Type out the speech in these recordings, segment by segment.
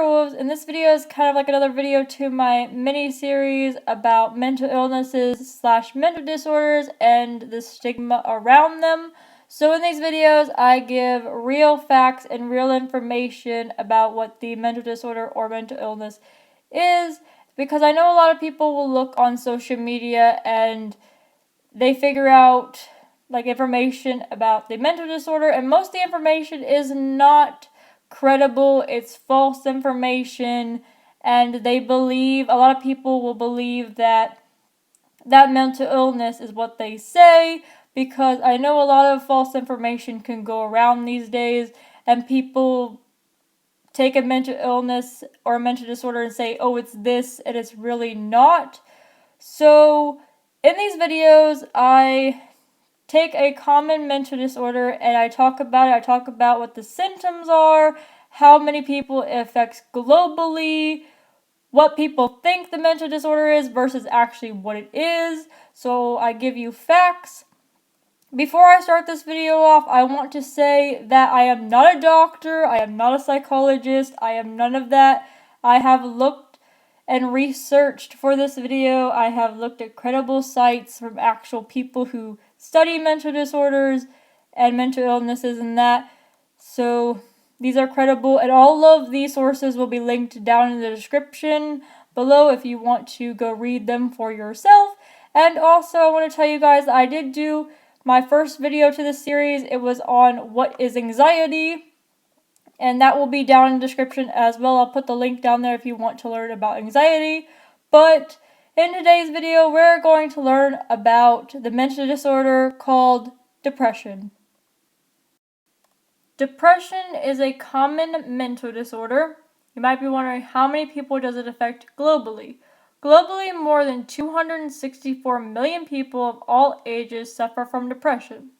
Werewolves, and this video is kind of like another video to my mini-series about mental illnesses / mental disorders and the stigma around them. So in these videos, I give real facts and real information about what the mental disorder or mental illness is, because I know a lot of people will look on social media and they figure out like information about the mental disorder, and most of the information is not credible. It's false information, and a lot of people will believe that mental illness is what they say, because I know a lot of false information can go around these days, and people take a mental illness or a mental disorder and say, oh, it's this, and it's really not. So in these videos, I take a common mental disorder and I talk about it. I talk about what the symptoms are, how many people it affects globally, what people think the mental disorder is versus actually what it is. So I give you facts. Before I start this video off, I want to say that I am not a doctor, I am not a psychologist, I am none of that. I have looked and researched for this video. I have looked at credible sites from actual people who study mental disorders and mental illnesses and that. So these are credible, and all of these sources will be linked down in the description below if you want to go read them for yourself. And also I want to tell you guys, I did do my first video to this series. It was on what is anxiety, and that will be down in the description as well. I'll put the link down there if you want to learn about anxiety. But in today's video, we're going to learn about the mental disorder called depression. Depression is a common mental disorder. You might be wondering, how many people does it affect globally? Globally, more than 264 million people of all ages suffer from depression.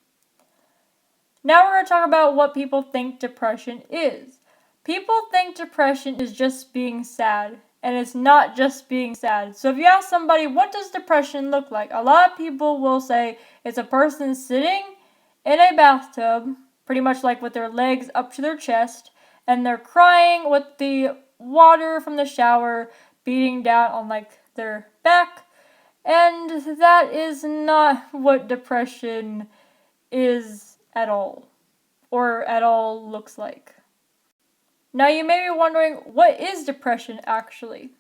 Now we're going to talk about what people think depression is. People think depression is just being sad, and it's not just being sad. So if you ask somebody, what does depression look like? A lot of people will say it's a person sitting in a bathtub, pretty much like with their legs up to their chest, and they're crying with the water from the shower beating down on like their back. And that is not what depression is at all, or at all looks like. Now you may be wondering, what is depression actually?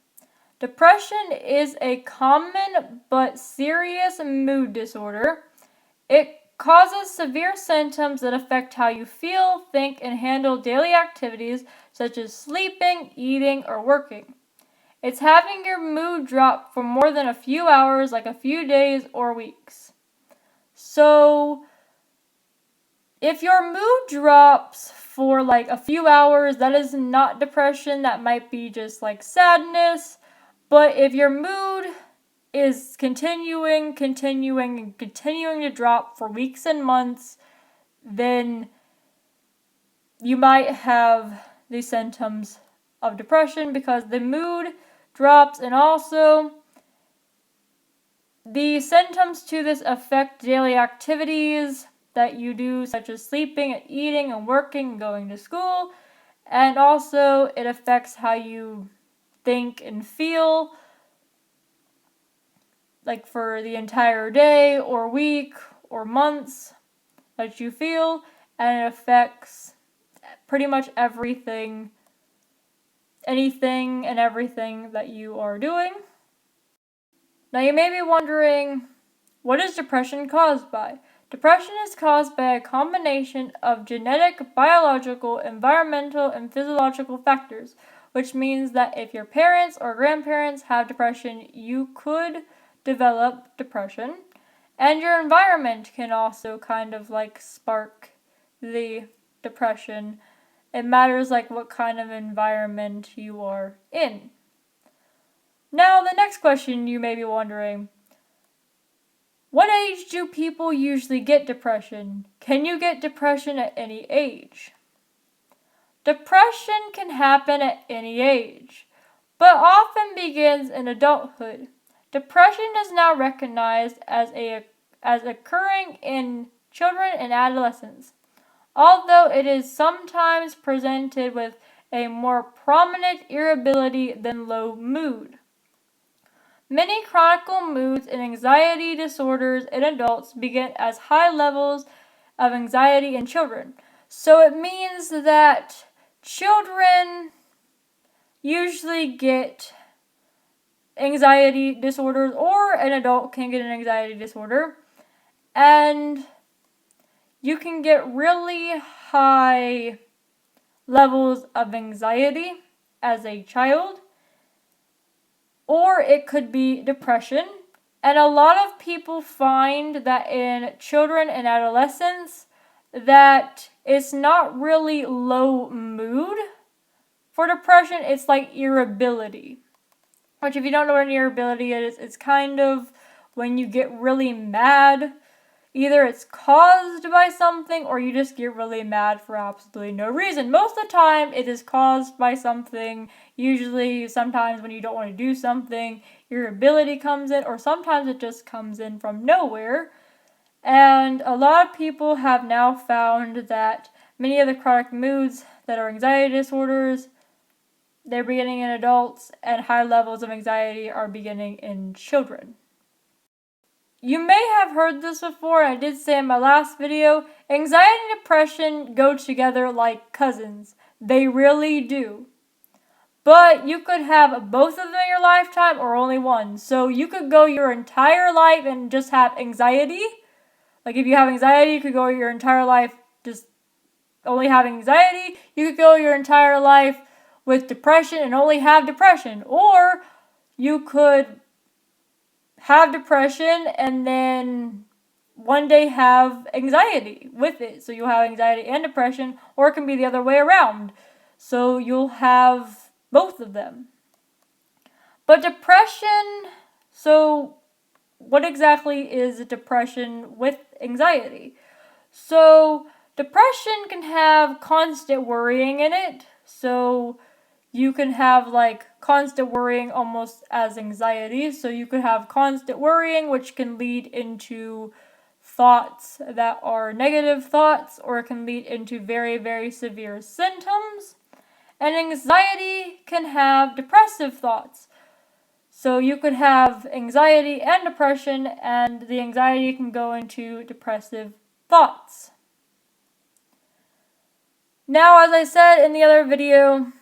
Depression is a common but serious mood disorder. It causes severe symptoms that affect how you feel, think, and handle daily activities such as sleeping, eating, or working. It's having your mood drop for more than a few hours, like a few days or weeks. So if your mood drops for like a few hours, that is not depression. That might be just like sadness. But if your mood is continuing to drop for weeks and months, then you might have the symptoms of depression, because the mood drops, and also the symptoms to this affect daily activities that you do, such as sleeping and eating and working and going to school, and also it affects how you think and feel, like for the entire day or week or months that you feel, and it affects pretty much anything and everything that you are doing. Now you may be wondering, what is depression caused by? Depression is caused by a combination of genetic, biological, environmental, and physiological factors, which means that if your parents or grandparents have depression, you could develop depression. And your environment can also kind of like spark the depression. It matters like what kind of environment you are in. Now the next question you may be wondering, what age do people usually get depression? Can you get depression at any age? Depression can happen at any age, but often begins in adulthood. Depression is now recognized as occurring in children and adolescents, although it is sometimes presented with a more prominent irritability than low mood. Many chronic moods and anxiety disorders in adults begin as high levels of anxiety in children. So it means that children usually get anxiety disorders, or an adult can get an anxiety disorder, and you can get really high levels of anxiety as a child, or it could be depression. And a lot of people find that in children and adolescents that it's not really low mood for depression, it's like irritability. Which, if you don't know what an irritability is, it's kind of when you get really mad. Either it's caused by something or you just get really mad for absolutely no reason. Most of the time it is caused by something. Usually, sometimes when you don't want to do something, irritability comes in, or sometimes it just comes in from nowhere. And a lot of people have now found that many of the chronic moods that are anxiety disorders, they're beginning in adults, and high levels of anxiety are beginning in children. You may have heard this before, I did say in my last video, anxiety and depression go together like cousins. They really do. But you could have both of them in your lifetime or only one. So you could go your entire life and just have anxiety. Like if you have anxiety, you could go your entire life just only having anxiety. You could go your entire life with depression and only have depression. Or you could have depression and then one day have anxiety with it. So you'll have anxiety and depression, or it can be the other way around. So you'll have both of them. But depression, so what exactly is depression with anxiety? So depression can have constant worrying in it. So you can have like constant worrying almost as anxiety. So you could have constant worrying, which can lead into thoughts that are negative thoughts, or it can lead into very, very severe symptoms. And anxiety can have depressive thoughts. So you could have anxiety and depression, and the anxiety can go into depressive thoughts. Now, as I said in the other video,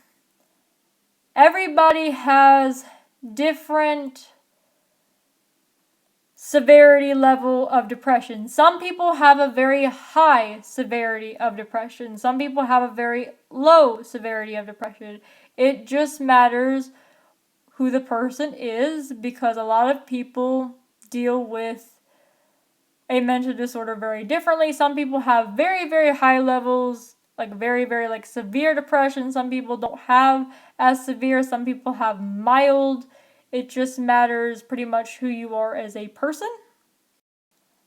everybody has different severity level of depression. Some people have a very high severity of depression. Some people have a very low severity of depression. It just matters who the person is, because a lot of people deal with a mental disorder very differently. Some people have very, very high levels, like very, very like severe depression. Some people don't have as severe. Some people have mild. It just matters pretty much who you are as a person.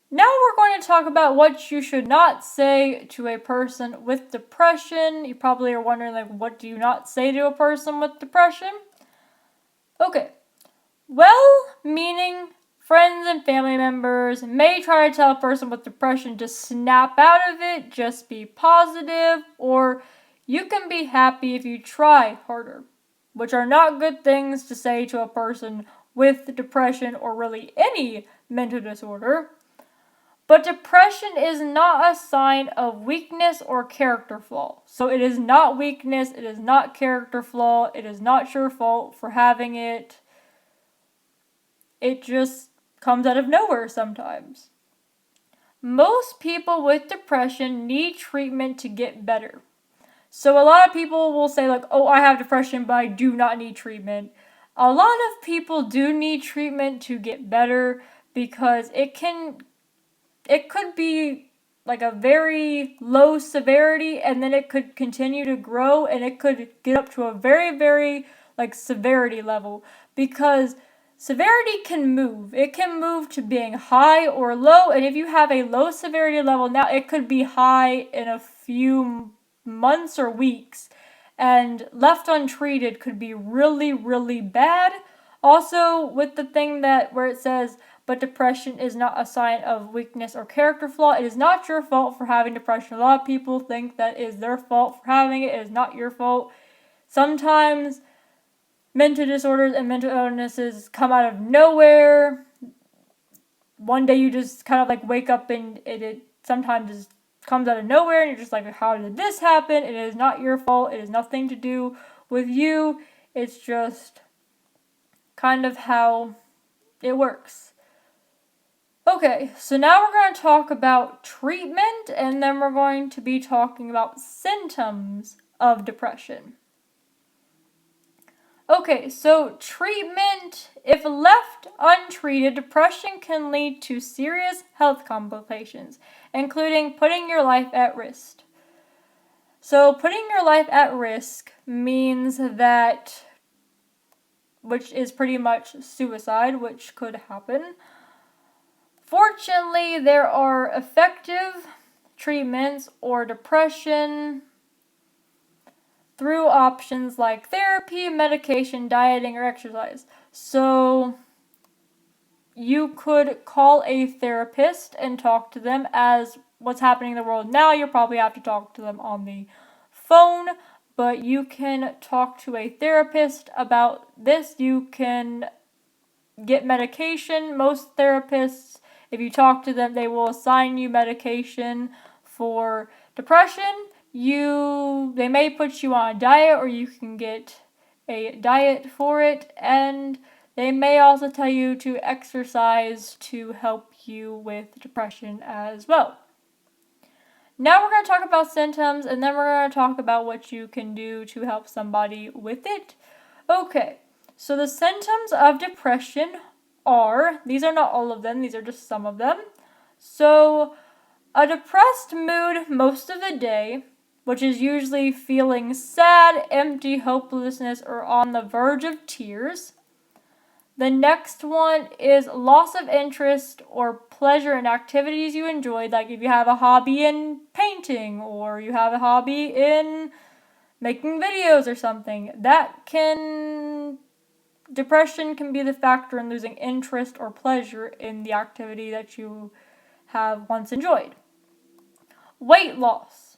Now we're going to talk about what you should not say to a person with depression. You probably are wondering, like, what do you not say to a person with depression? Okay. Well-meaning friends and family members may try to tell a person with depression to snap out of it, just be positive, or you can be happy if you try harder, which are not good things to say to a person with depression or really any mental disorder. But depression is not a sign of weakness or character flaw. So it is not weakness, it is not character flaw, it is not your fault for having it. It just comes out of nowhere sometimes. Most people with depression need treatment to get better. So a lot of people will say like, oh, I have depression, but I do not need treatment. A lot of people do need treatment to get better, because it could be like a very low severity, and then it could continue to grow, and it could get up to a very, very like severity level, because severity can move. It can move to being high or low, and if you have a low severity level now, it could be high in a few months or weeks, and left untreated could be really, really bad. Also, with the thing that where it says, but depression is not a sign of weakness or character flaw, it is not your fault for having depression. A lot of people think that is their fault for having it. It is not your fault. Sometimes mental disorders and mental illnesses come out of nowhere. One day you just kind of like wake up and it sometimes just comes out of nowhere and you're just like, how did this happen? It is not your fault. It has nothing to do with you. It's just kind of how it works. Okay, so now we're going to talk about treatment, and then we're going to be talking about symptoms of depression. Okay, so treatment, if left untreated, depression can lead to serious health complications, including putting your life at risk. So putting your life at risk means that, which is pretty much suicide, which could happen. Fortunately, there are effective treatments or depression through options like therapy, medication, dieting, or exercise. So you could call a therapist and talk to them. As what's happening in the world now, you'll probably have to talk to them on the phone, but you can talk to a therapist about this. You can get medication. Most therapists, if you talk to them, they will assign you medication for depression. They may put you on a diet, or you can get a diet for it, and they may also tell you to exercise to help you with depression as well. Now we're going to talk about symptoms, and then we're going to talk about what you can do to help somebody with it. Okay, so the symptoms of depression these are not all of them, these are just some of them. So, a depressed mood most of the day, which is usually feeling sad, empty, hopelessness, or on the verge of tears. The next one is loss of interest or pleasure in activities you enjoyed, like if you have a hobby in painting or you have a hobby in making videos or something. Depression can be the factor in losing interest or pleasure in the activity that you have once enjoyed. Weight loss.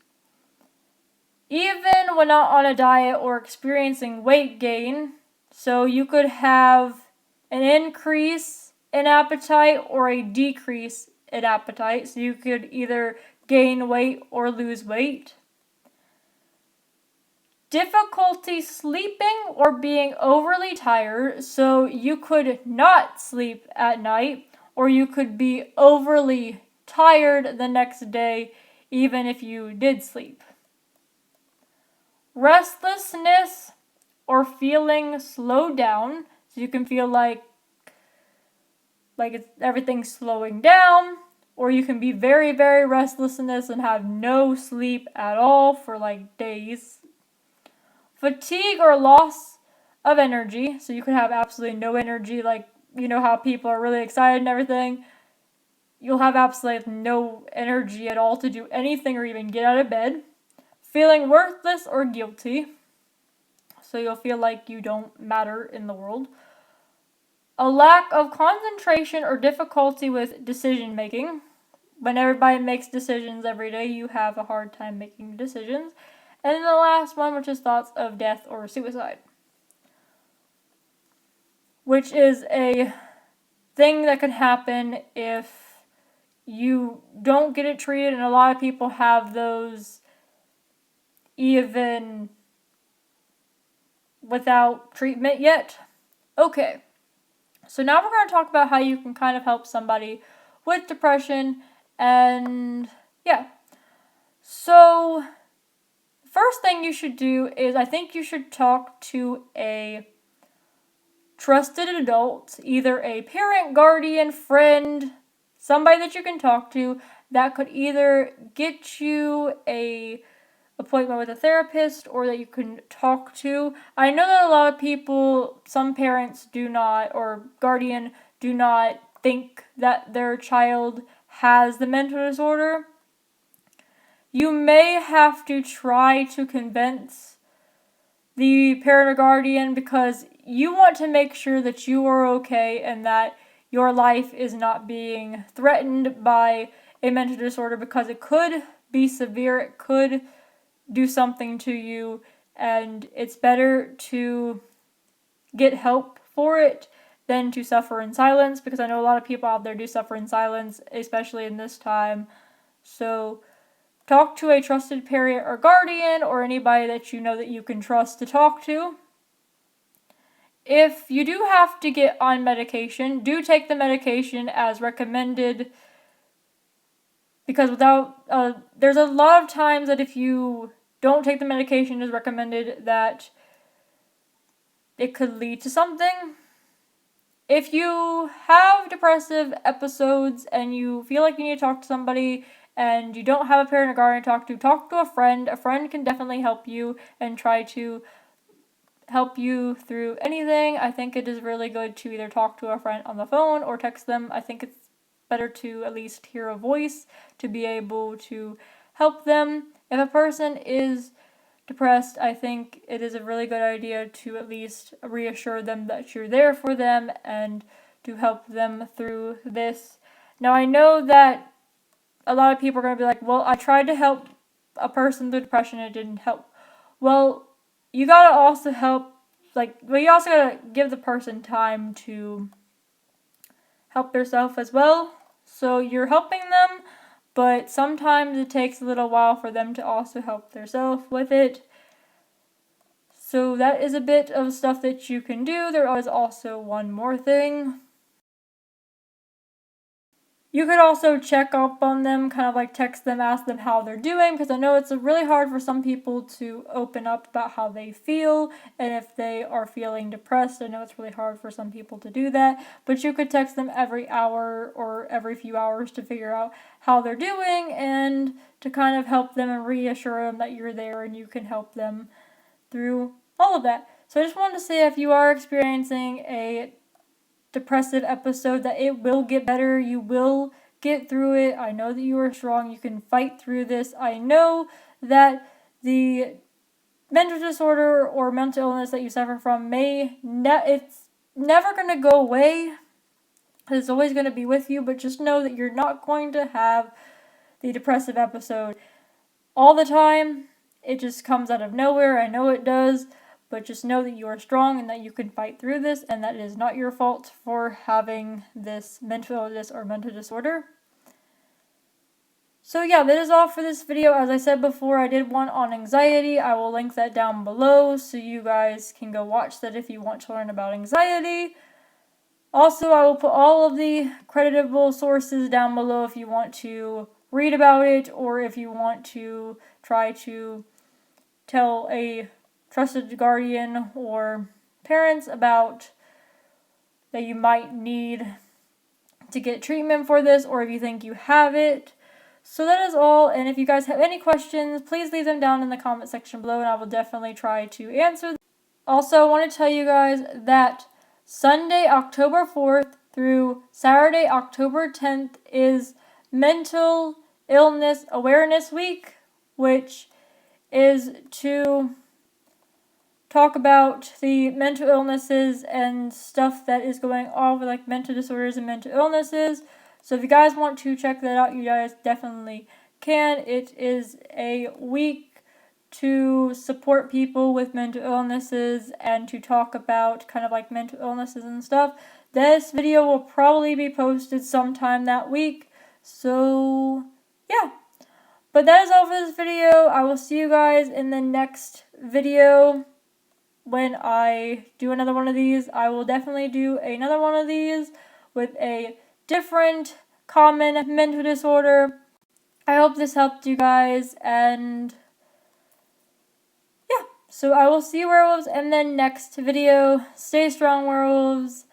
Even when not on a diet or experiencing weight gain, so you could have an increase in appetite or a decrease in appetite, so you could either gain weight or lose weight. Difficulty sleeping or being overly tired, so you could not sleep at night, or you could be overly tired the next day even if you did sleep. Restlessness or feeling slowed down, so you can feel like everything's slowing down, or you can be very, very restlessness and have no sleep at all for like days. Fatigue or loss of energy, so you could have absolutely no energy, like you know how people are really excited and everything. You'll have absolutely no energy at all to do anything or even get out of bed. Feeling worthless or guilty, so you'll feel like you don't matter in the world. A lack of concentration or difficulty with decision making. When everybody makes decisions every day, you have a hard time making decisions. And then the last one, which is thoughts of death or suicide, which is a thing that can happen if you don't get it treated, and a lot of people have those even without treatment yet. Okay, so now we're going to talk about how you can kind of help somebody with depression, and yeah. So, first thing you should do is I think you should talk to a trusted adult, either a parent, guardian, friend, somebody that you can talk to that could either get you a appointment with a therapist or that you can talk to. I know that a lot of people, some parents do not, or guardian do not think that their child has the mental disorder. You may have to try to convince the parent or guardian because you want to make sure that you are okay and that your life is not being threatened by a mental disorder, because it could be severe, it could do something to you and it's better to get help for it than to suffer in silence, because I know a lot of people out there do suffer in silence, especially in this time. So talk to a trusted parent or guardian or anybody that you know that you can trust to talk to. If you do have to get on medication, do take the medication as recommended, because there's a lot of times that if you don't take the medication as recommended, that it could lead to something. If you have depressive episodes and you feel like you need to talk to somebody and you don't have a parent or guardian to talk to a friend. A friend can definitely help you and try to help you through anything. I think it is really good to either talk to a friend on the phone or text them. I think it's better to at least hear a voice to be able to help them. If a person is depressed, I think it is a really good idea to at least reassure them that you're there for them and to help them through this. Now, I know that a lot of people are going to be like, well, I tried to help a person through depression and it didn't help. Well, you gotta also you also gotta give the person time to help themselves as well. So you're helping them, but sometimes it takes a little while for them to also help themselves with it. So that is a bit of stuff that you can do. There is also one more thing. You could also check up on them, kind of like text them, ask them how they're doing, because I know it's really hard for some people to open up about how they feel, and if they are feeling depressed, I know it's really hard for some people to do that, but you could text them every hour or every few hours to figure out how they're doing and to kind of help them and reassure them that you're there and you can help them through all of that. So I just wanted to say, if you are experiencing a depressive episode, that it will get better. You will get through it. I know that you are strong. You can fight through this. I know that the mental disorder or mental illness that you suffer from it's never going to go away. It's always going to be with you, but just know that you're not going to have the depressive episode all the time. It just comes out of nowhere. I know it does. But just know that you are strong and that you can fight through this and that it is not your fault for having this mental illness or mental disorder. So yeah, that is all for this video. As I said before, I did one on anxiety. I will link that down below so you guys can go watch that if you want to learn about anxiety. Also, I will put all of the creditable sources down below if you want to read about it or if you want to try to tell a trusted guardian or parents about that you might need to get treatment for this, or if you think you have it. So that is all, and if you guys have any questions, please leave them down in the comment section below and I will definitely try to answer them. Also, I want to tell you guys that Sunday, October 4th through Saturday, October 10th is Mental Illness Awareness Week, which is to talk about the mental illnesses and stuff that is going on with like mental disorders and mental illnesses. So if you guys want to check that out, you guys definitely can. It is a week to support people with mental illnesses and to talk about kind of like mental illnesses and stuff. This video will probably be posted sometime that week. So yeah. But that is all for this video. I will see you guys in the next video. When I do another one of these, I will definitely do another one of these with a different common mental disorder. I hope this helped you guys, and yeah, so I will see you werewolves in the next video. Stay strong, werewolves.